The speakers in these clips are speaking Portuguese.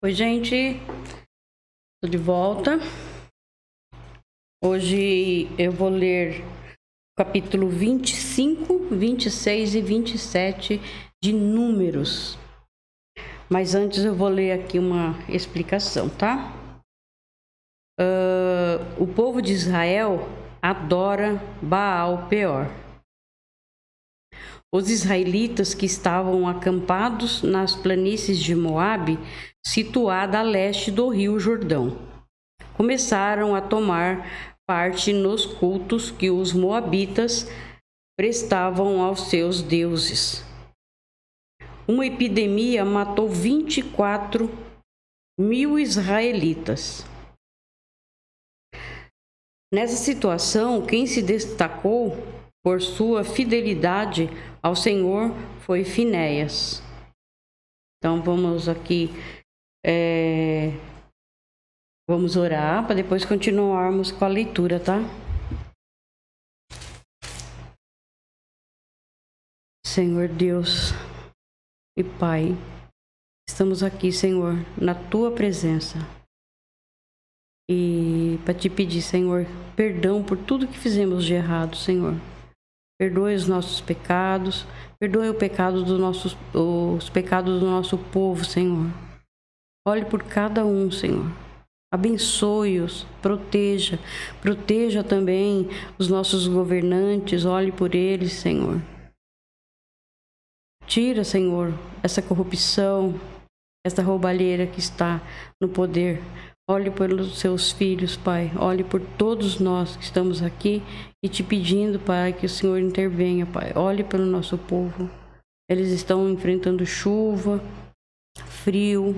Oi, gente, tô de volta. Hoje eu vou ler capítulo 25, 26 e 27 de Números. Mas antes eu vou ler aqui uma explicação, tá? O povo de Israel adora Baal Peor. Os israelitas que estavam acampados nas planícies de Moabe, situada a leste do rio Jordão, começaram a tomar parte nos cultos que os moabitas prestavam aos seus deuses. Uma epidemia matou 24 mil israelitas. Nessa situação, quem se destacou por sua fidelidade ao Senhor foi Finéias. Então vamos aqui, vamos orar para depois continuarmos com a leitura, tá? Senhor Deus e Pai, estamos aqui, Senhor, na Tua presença. E para te pedir, Senhor, perdão por tudo que fizemos de errado, Senhor. Perdoe os nossos pecados, perdoe os pecados do nosso povo, Senhor. Olhe por cada um, Senhor. Abençoe-os, proteja também os nossos governantes, olhe por eles, Senhor. Tira, Senhor, essa corrupção, essa roubalheira que está no poder. Olhe pelos seus filhos, Pai. Olhe por todos nós que estamos aqui e te pedindo, Pai, que o Senhor intervenha, Pai. Olhe pelo nosso povo. Eles estão enfrentando chuva, frio,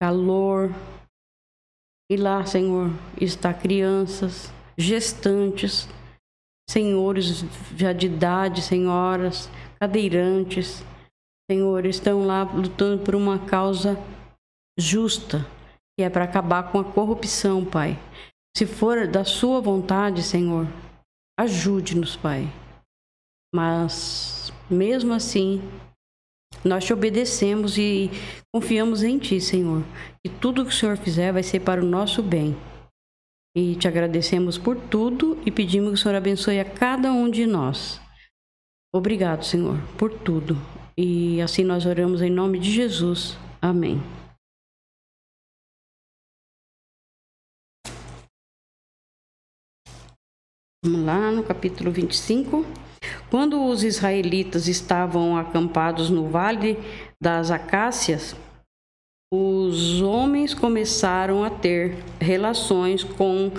calor. E lá, Senhor, está crianças, gestantes, senhores já de idade, senhoras, cadeirantes. Senhor, estão lá lutando por uma causa justa, que é para acabar com a corrupção, Pai. Se for da sua vontade, Senhor, ajude-nos, Pai. Mas, mesmo assim, nós te obedecemos e confiamos em Ti, Senhor. E tudo que o Senhor fizer vai ser para o nosso bem. E te agradecemos por tudo e pedimos que o Senhor abençoe a cada um de nós. Obrigado, Senhor, por tudo. E assim nós oramos em nome de Jesus. Amém. Vamos lá no capítulo 25. Quando os israelitas estavam acampados no Vale das Acácias, os homens começaram a ter relações com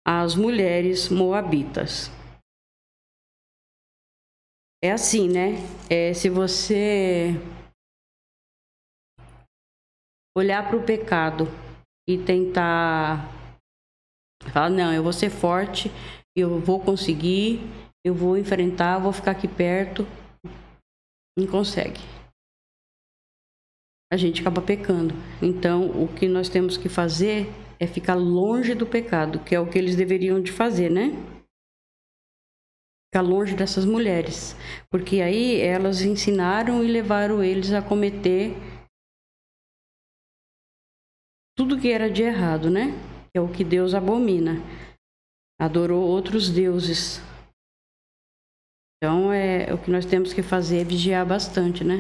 as mulheres moabitas. É assim, né? Se você olhar para o pecado e tentar falar, não, eu vou ser forte, eu vou conseguir, eu vou enfrentar, vou ficar aqui perto. Não consegue. A gente acaba pecando. Então, o que nós temos que fazer é ficar longe do pecado, que é o que eles deveriam de fazer, né? Ficar longe dessas mulheres. Porque aí elas ensinaram e levaram eles a cometer tudo que era de errado, né? Que é o que Deus abomina. Adorou outros deuses. Então, o que nós temos que fazer é vigiar bastante, né?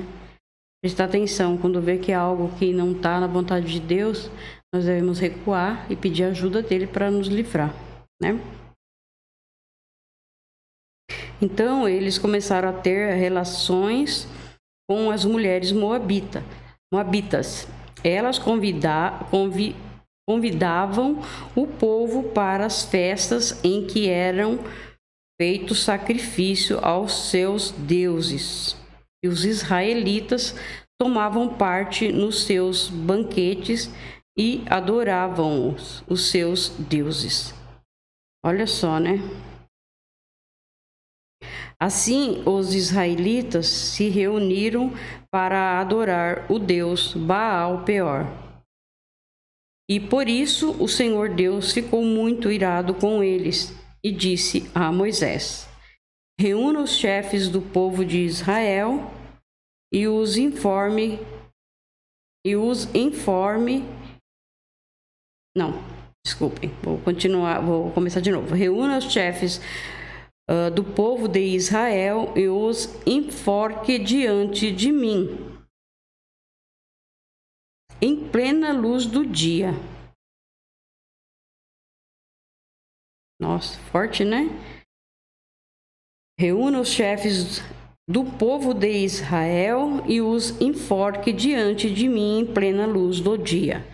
Prestar atenção. Quando vê que é algo que não está na vontade de Deus, nós devemos recuar e pedir ajuda dele para nos livrar, né? Então, eles começaram a ter relações com as mulheres moabitas. Elas convidavam o povo para as festas em que eram feitos sacrifício aos seus deuses. E os israelitas tomavam parte nos seus banquetes e adoravam os seus deuses. Olha só, né? Assim, os israelitas se reuniram para adorar o deus Baal Peor. E por isso o Senhor Deus ficou muito irado com eles e disse a Moisés: reúna os chefes do povo de Israel e os informe e os informe. Não, desculpem, vou começar de novo. Reúna os chefes do povo de Israel e os enforque diante de mim, em plena luz do dia. Nossa, forte, né? Reúna os chefes do povo de Israel e os enforque diante de mim em plena luz do dia.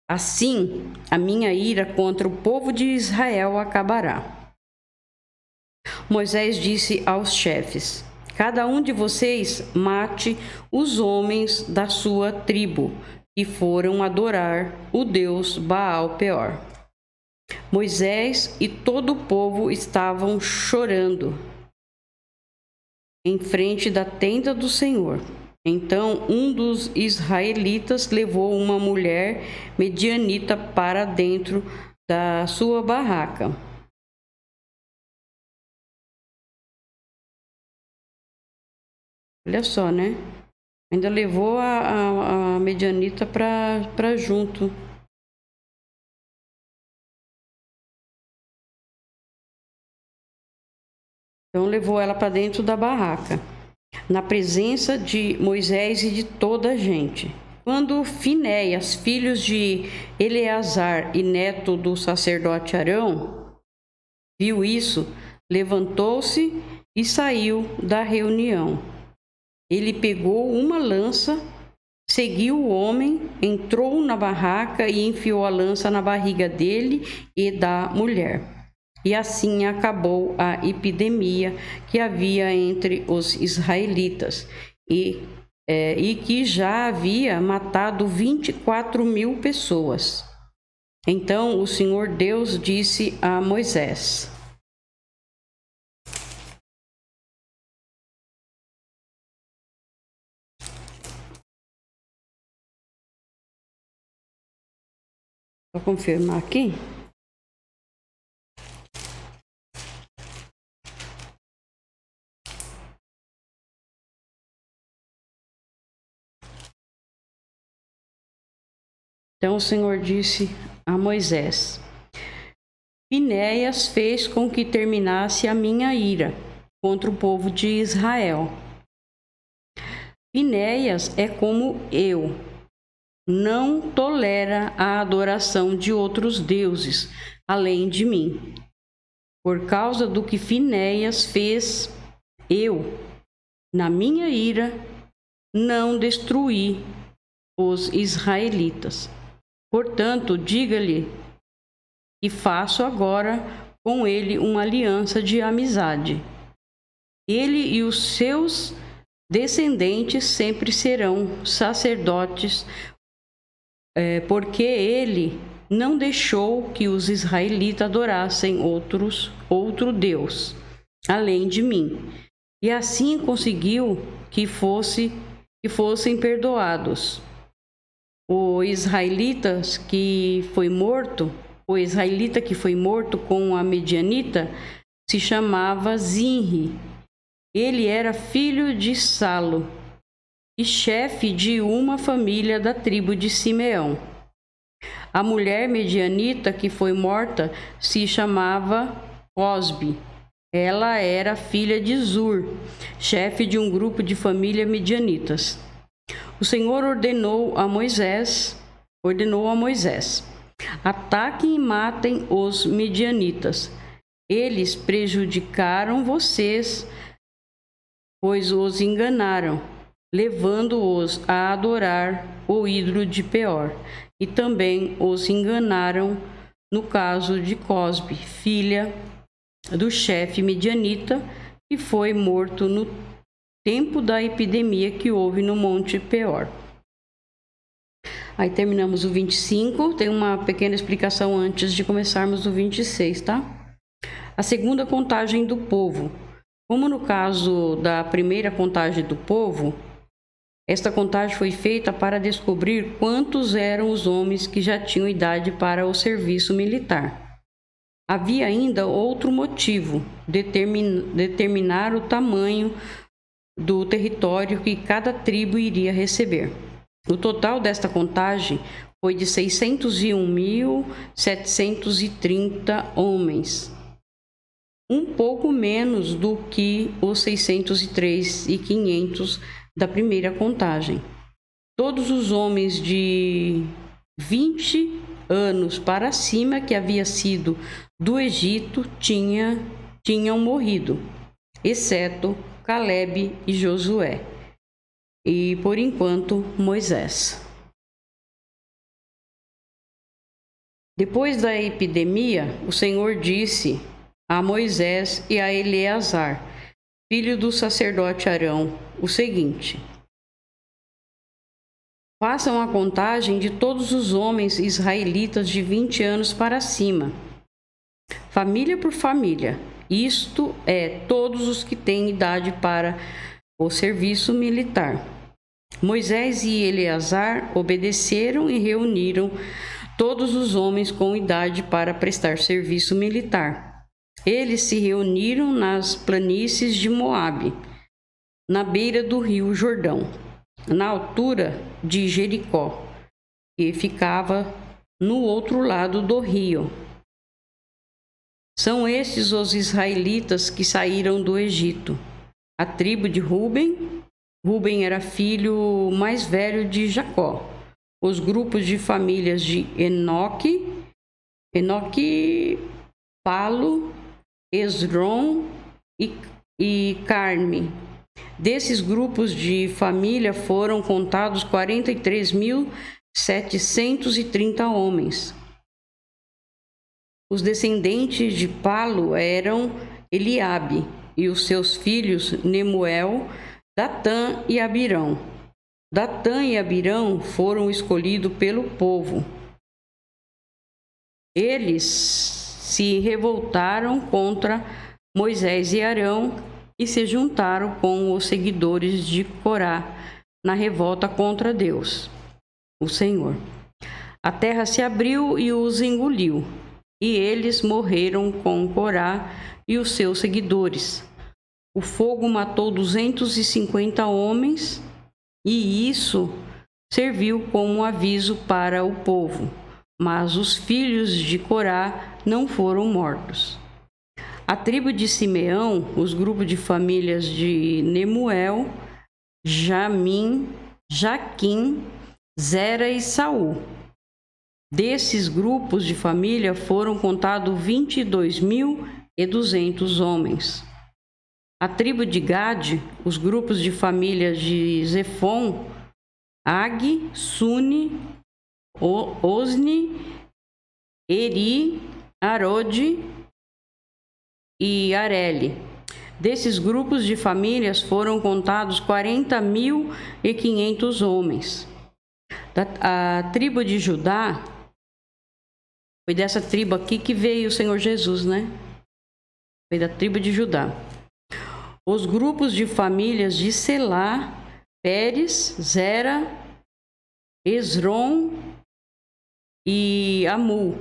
Assim, a minha ira contra o povo de Israel acabará. Moisés disse aos chefes: cada um de vocês mate os homens da sua tribo que foram adorar o deus Baal-peor. Moisés e todo o povo estavam chorando em frente da tenda do Senhor. Então um dos israelitas levou uma mulher medianita para dentro da sua barraca. Olha só, né? Ainda levou a medianita para junto. Então levou ela para dentro da barraca, na presença de Moisés e de toda a gente. Quando Finéias, filhos de Eleazar e neto do sacerdote Arão, viu isso, levantou-se e saiu da reunião. Ele pegou uma lança, seguiu o homem, entrou na barraca e enfiou a lança na barriga dele e da mulher. E assim acabou a epidemia que havia entre os israelitas e que já havia matado 24.000 pessoas. Então o Senhor Deus disse a Moisés: vou confirmar aqui. Então o Senhor disse a Moisés: Finéias fez com que terminasse a minha ira contra o povo de Israel. Finéias é como eu, não tolera a adoração de outros deuses além de mim. Por causa do que Finéias fez, eu, na minha ira, não destruí os israelitas. Portanto, diga-lhe que faço agora com ele uma aliança de amizade. Ele e os seus descendentes sempre serão sacerdotes, porque ele não deixou que os israelitas adorassem outro Deus, além de mim. E assim conseguiu que fossem perdoados. O israelita que foi morto com a medianita se chamava Zinri. Ele era filho de Salo e chefe de uma família da tribo de Simeão. A mulher medianita que foi morta se chamava Cosbe. Ela era filha de Zur, chefe de um grupo de família medianitas. O Senhor ordenou a Moisés: ataquem e matem os medianitas. Eles prejudicaram vocês, pois os enganaram, levando-os a adorar o ídolo de Peor. E também os enganaram no caso de Cosbe, filha do chefe medianita, que foi morto no tempo da epidemia que houve no Monte Peor. Aí terminamos o 25, tem uma pequena explicação antes de começarmos o 26, tá? A segunda contagem do povo. Como no caso da primeira contagem do povo, esta contagem foi feita para descobrir quantos eram os homens que já tinham idade para o serviço militar. Havia ainda outro motivo: determinar o tamanho do território que cada tribo iria receber. O total desta contagem foi de 601.730 homens, um pouco menos do que os 603.500 da primeira contagem. Todos os homens de 20 anos para cima que havia sido do Egito tinham morrido, exceto Caleb e Josué, e por enquanto Moisés. Depois da epidemia, o Senhor disse a Moisés e a Eleazar, filho do sacerdote Arão, o seguinte: façam a contagem de todos os homens israelitas de 20 anos para cima, família por família, isto é, todos os que têm idade para o serviço militar. Moisés e Eleazar obedeceram e reuniram todos os homens com idade para prestar serviço militar. Eles se reuniram nas planícies de Moabe, na beira do rio Jordão, na altura de Jericó, que ficava no outro lado do rio. São estes os israelitas que saíram do Egito. A tribo de Ruben. Ruben era filho mais velho de Jacó. Os grupos de famílias de Enoque, Palo, Esrom e Carme. Desses grupos de família foram contados 43.730 homens. Os descendentes de Palo eram Eliabe e os seus filhos Nemuel, Datã e Abirão. Datã e Abirão foram escolhidos pelo povo. Eles se revoltaram contra Moisés e Arão e se juntaram com os seguidores de Corá na revolta contra Deus, o Senhor. A terra se abriu e os engoliu, e eles morreram com Corá e os seus seguidores. O fogo matou 250 homens, e isso serviu como aviso para o povo. Mas os filhos de Corá não foram mortos. A tribo de Simeão, os grupos de famílias de Nemuel, Jamim, Jaquim, Zera e Saul. Desses grupos de família foram contados 22.200 homens. A tribo de Gade, os grupos de famílias de Zefon, Ag, Suni, Osni, Eri, Arode e Areli. Desses grupos de famílias foram contados 40.500 homens. A tribo de Judá, foi dessa tribo aqui que veio o Senhor Jesus, né? Foi da tribo de Judá. Os grupos de famílias de Selá, Pérez, Zera, Esrom e Amul,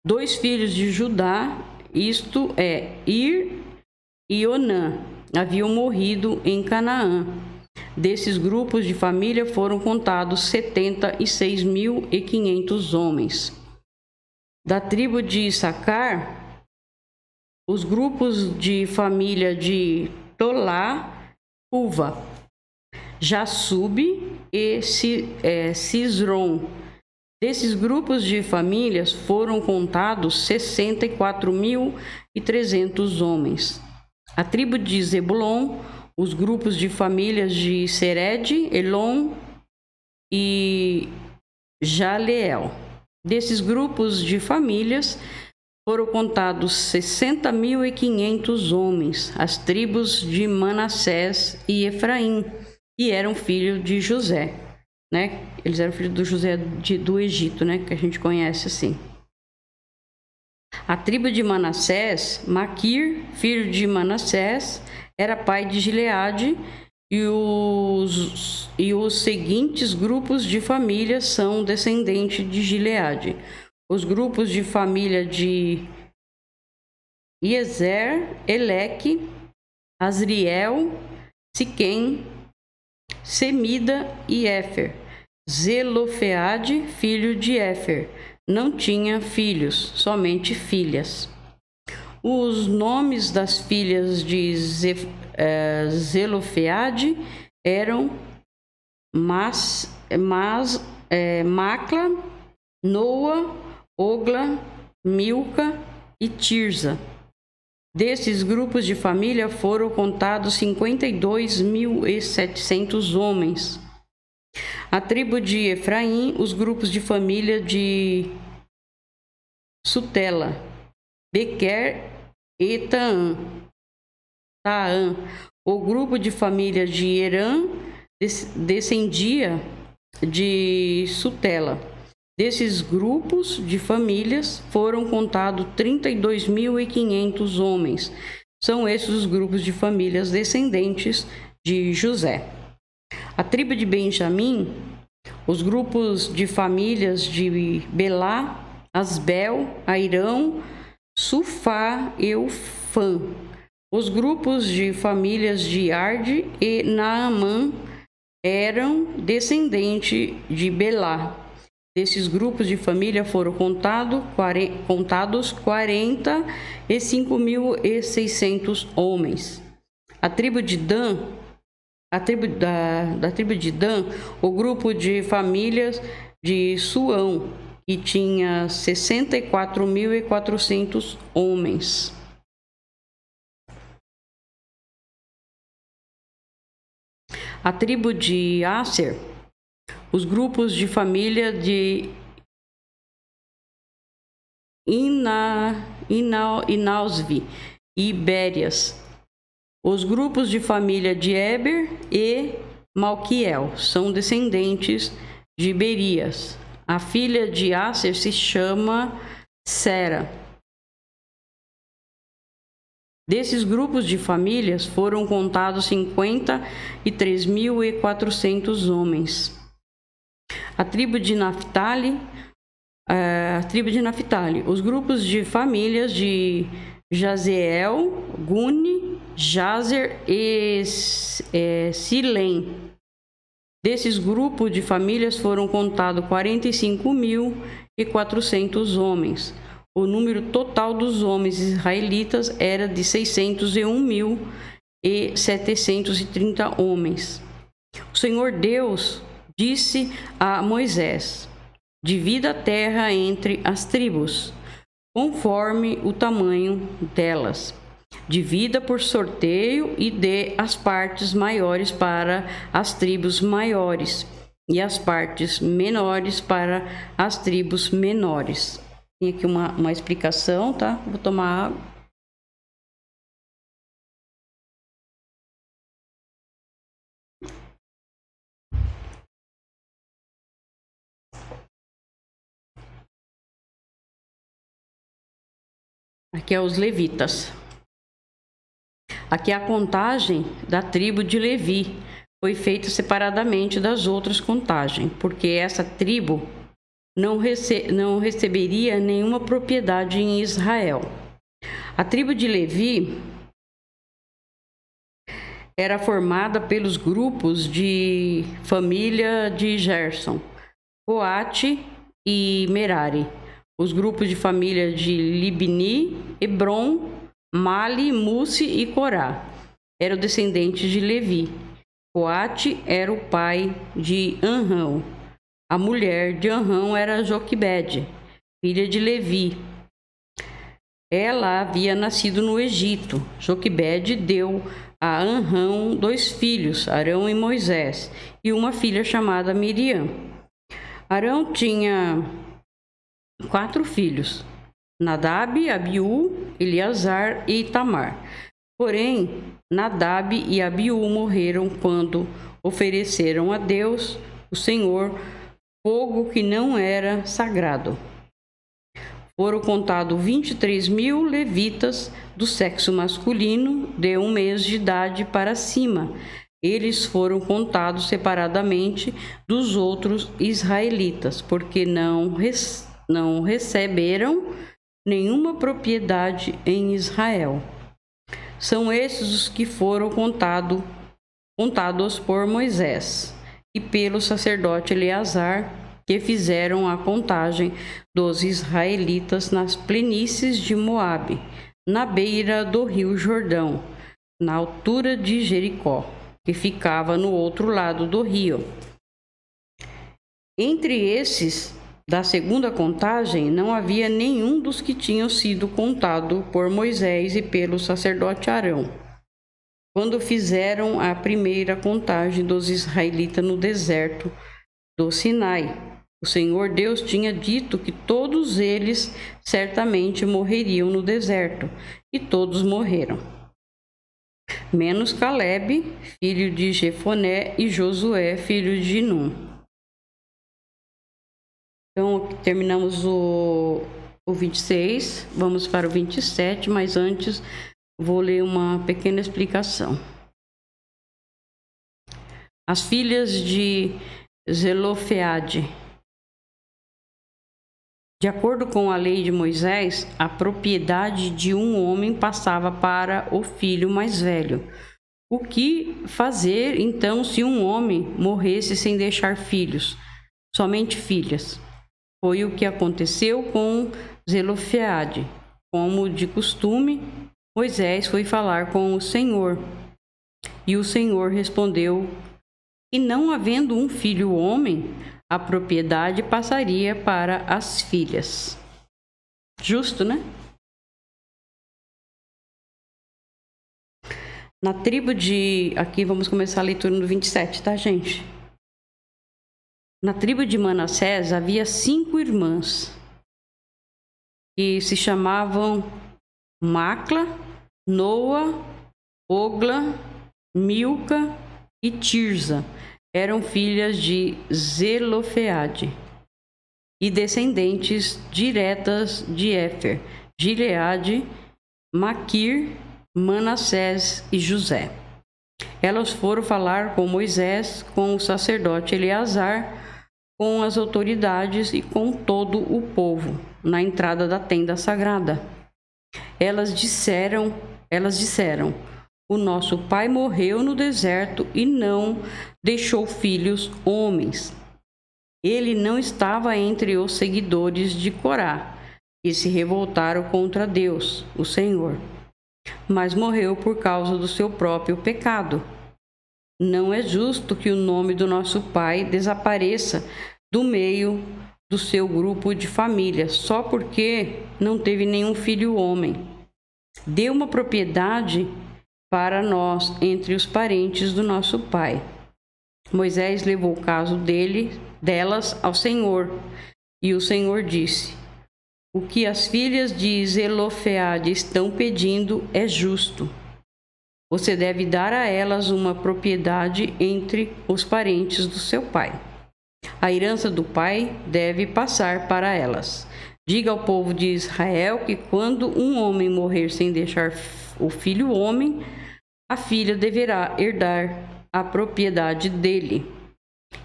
2 filhos de Judá, isto é, Ir e Onã, haviam morrido em Canaã. Desses grupos de família foram contados 76.500 homens. Da tribo de Issacar, os grupos de família de Tolá, Uva, Jassube e Cisrom. Desses grupos de famílias foram contados 64.300 homens. A tribo de Zebulon, os grupos de famílias de Sered, Elon e Jaleel. Desses grupos de famílias foram contados 60.500 homens, as tribos de Manassés e Efraim, que eram filhos de José, né? Eles eram filhos do José do Egito, né? Que a gente conhece assim. A tribo de Manassés, Maquir, filho de Manassés, era pai de Gileade, e os seguintes grupos de família são descendentes de Gileade. Os grupos de família de Iezer, Eleque, Asriel, Siquém, Semida e Éfer. Zelofeade, filho de Éfer, não tinha filhos, somente filhas. Os nomes das filhas de Zelofeade eram Macla, Noa, Ogla, Milca e Tirza. Desses grupos de família foram contados 52.700 homens. A tribo de Efraim, os grupos de família de Sutela, Bequer e Taã. O grupo de família de Herã descendia de Sutela. Desses grupos de famílias foram contados 32.500 homens. São esses os grupos de famílias descendentes de José. A tribo de Benjamim, os grupos de famílias de Belá, Asbel, Airão, Sufá e Ufã. Os grupos de famílias de Arde e Naamã eram descendentes de Belá. Desses grupos de família foram contados 45.600 homens. A tribo de Dan, da tribo de Dan, o grupo de famílias de Suão, que tinha 64.400 homens. A tribo de Asser, os grupos de família de Inausvi e Ibérias. Os grupos de família de Eber e Malquiel são descendentes de Berias. A filha de Asser se chama Sera. Desses grupos de famílias foram contados 53.400 homens. A tribo de Naphtali, os grupos de famílias de Jazeel, Guni, Jazer e Silém. Desses grupos de famílias foram contados 45.400 homens. O número total dos homens israelitas era de 601.730 homens. O Senhor Deus disse a Moisés: divida a terra entre as tribos, conforme o tamanho delas. Divida por sorteio e dê as partes maiores para as tribos maiores e as partes menores para as tribos menores. Tem aqui uma explicação, tá? Vou tomar água. Aqui é os levitas. Aqui é a contagem da tribo de Levi. Foi feita separadamente das outras contagens, porque essa tribo não receberia nenhuma propriedade em Israel. A tribo de Levi era formada pelos grupos de família de Gerson, Coate e Merari. Os grupos de família de Libni, Hebron, Mali, Musi e Corá eram descendentes de Levi. Coate era o pai de Anrão. A mulher de Anrão era Joquebede, filha de Levi. Ela havia nascido no Egito. Joquebede deu a Anrão 2 filhos, Arão e Moisés, e uma filha chamada Miriam. Arão tinha 4 filhos: Nadab, Abiú, Eleazar e Itamar. Porém, Nadab e Abiú morreram quando ofereceram a Deus, o Senhor, fogo que não era sagrado. Foram contados 23.000 levitas do sexo masculino de 1 mês de idade para cima. Eles foram contados separadamente dos outros israelitas, porque não receberam nenhuma propriedade em Israel. São esses os que foram contados por Moisés. e pelo sacerdote Eleazar, que fizeram a contagem dos israelitas nas planícies de Moabe, na beira do rio Jordão, na altura de Jericó, que ficava no outro lado do rio. Entre esses da segunda contagem, não havia nenhum dos que tinham sido contado por Moisés e pelo sacerdote Arão, quando fizeram a primeira contagem dos israelitas no deserto do Sinai. O Senhor Deus tinha dito que todos eles certamente morreriam no deserto, e todos morreram, menos Caleb, filho de Jefoné, e Josué, filho de Num. Então, terminamos o 26, vamos para o 27, mas antes vou ler uma pequena explicação. As filhas de Zelofeade. De acordo com a lei de Moisés, a propriedade de um homem passava para o filho mais velho. O que fazer, então, se um homem morresse sem deixar filhos, somente filhas? Foi o que aconteceu com Zelofeade. Como de costume, Moisés foi falar com o Senhor. E o Senhor respondeu que, não havendo um filho homem, a propriedade passaria para as filhas. Justo, né? Na tribo de... Aqui vamos começar a leitura no 27, tá, gente? Na tribo de Manassés havia 5 irmãs, que se chamavam Macla, Noa, Ogla, Milca e Tirza. Eram filhas de Zelofeade e descendentes diretas de Éfer, Gileade, Maquir, Manassés e José. Elas foram falar com Moisés, com o sacerdote Eleazar, com as autoridades e com todo o povo, na entrada da tenda sagrada. Elas disseram: o nosso pai morreu no deserto e não deixou filhos homens. Ele não estava entre os seguidores de Corá, que se revoltaram contra Deus, o Senhor, mas morreu por causa do seu próprio pecado. Não é justo que o nome do nosso pai desapareça do meio do seu grupo de família, só porque não teve nenhum filho homem. Dê uma propriedade para nós entre os parentes do nosso pai. Moisés levou o caso delas ao Senhor, e o Senhor disse: o que as filhas de Zelofeade estão pedindo é justo. Você deve dar a elas uma propriedade entre os parentes do seu pai. A herança do pai deve passar para elas. Diga ao povo de Israel que, quando um homem morrer sem deixar o filho homem, a filha deverá herdar a propriedade dele.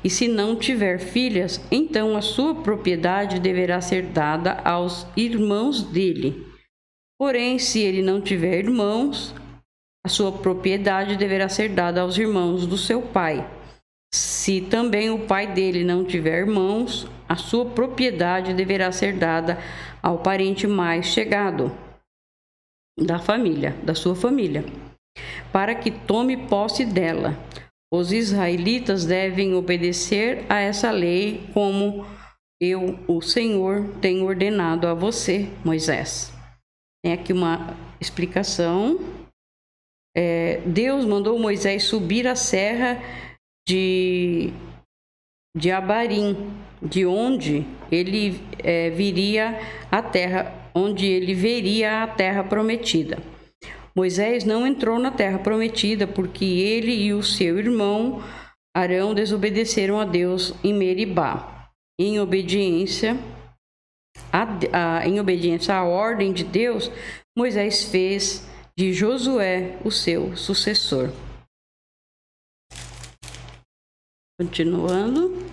E se não tiver filhas, então a sua propriedade deverá ser dada aos irmãos dele. Porém, se ele não tiver irmãos, a sua propriedade deverá ser dada aos irmãos do seu pai. Se também o pai dele não tiver irmãos, a sua propriedade deverá ser dada ao parente mais chegado da sua família, para que tome posse dela. Os israelitas devem obedecer a essa lei, como eu, o Senhor, tenho ordenado a você, Moisés. Tem aqui uma explicação. Deus mandou Moisés subir a serra de Abarim, de onde ele veria a terra prometida. Moisés não entrou na terra prometida porque ele e o seu irmão Arão desobedeceram a Deus em Meribá. Em obediência à ordem de Deus, Moisés fez de Josué o seu sucessor. Continuando.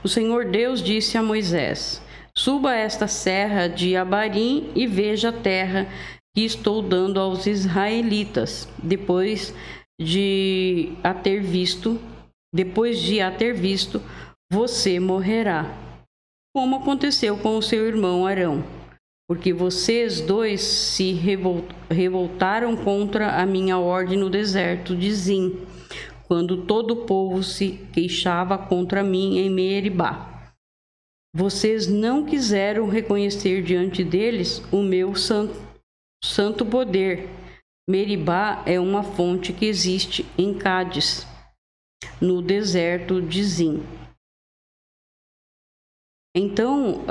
O Senhor Deus disse a Moisés: suba esta serra de Abarim e veja a terra que estou dando aos israelitas. Depois de a ter visto, depois de a ter visto, você morrerá, como aconteceu com o seu irmão Arão, porque vocês dois se revoltaram contra a minha ordem no deserto de Zim, quando todo o povo se queixava contra mim em Meribá. Vocês não quiseram reconhecer diante deles o meu santo poder. Meribá é uma fonte que existe em Cádiz, no deserto de Zim. Então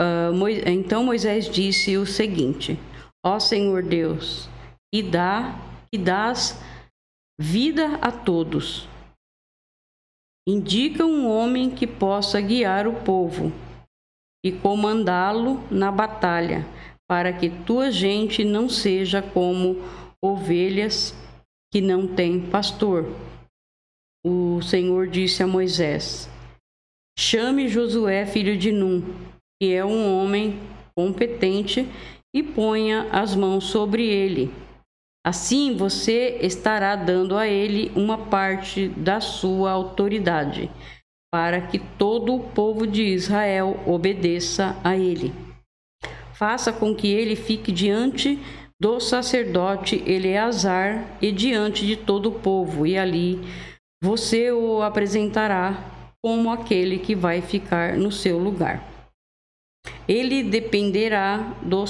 Moisés disse o seguinte: Ó Senhor Deus, que dás vida a todos, indica um homem que possa guiar o povo e comandá-lo na batalha, para que tua gente não seja como ovelhas que não têm pastor. O Senhor disse a Moisés: Chame Josué, filho de Num, que é um homem competente, e ponha as mãos sobre ele. Assim você estará dando a ele uma parte da sua autoridade, para que todo o povo de Israel obedeça a ele. Faça com que ele fique diante do sacerdote Eleazar e diante de todo o povo, e ali você o apresentará como aquele que vai ficar no seu lugar. Ele dependerá do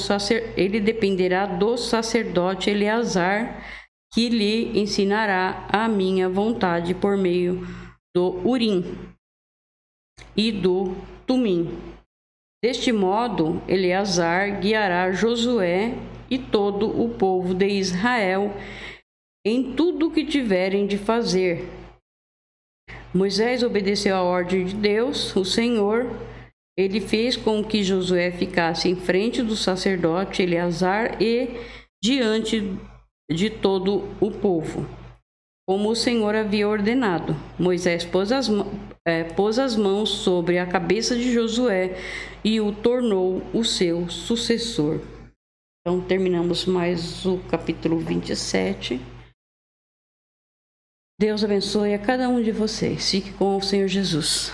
sacerdote Eleazar, que lhe ensinará a minha vontade por meio do Urim e do Tumim. Deste modo, Eleazar guiará Josué e todo o povo de Israel em tudo o que tiverem de fazer. Moisés obedeceu à ordem de Deus, o Senhor. Ele fez com que Josué ficasse em frente do sacerdote Eleazar e diante de todo o povo, como o Senhor havia ordenado. Moisés pôs as mãos sobre a cabeça de Josué e o tornou o seu sucessor. Então, terminamos mais o capítulo 27. Deus abençoe a cada um de vocês. Fique com o Senhor Jesus.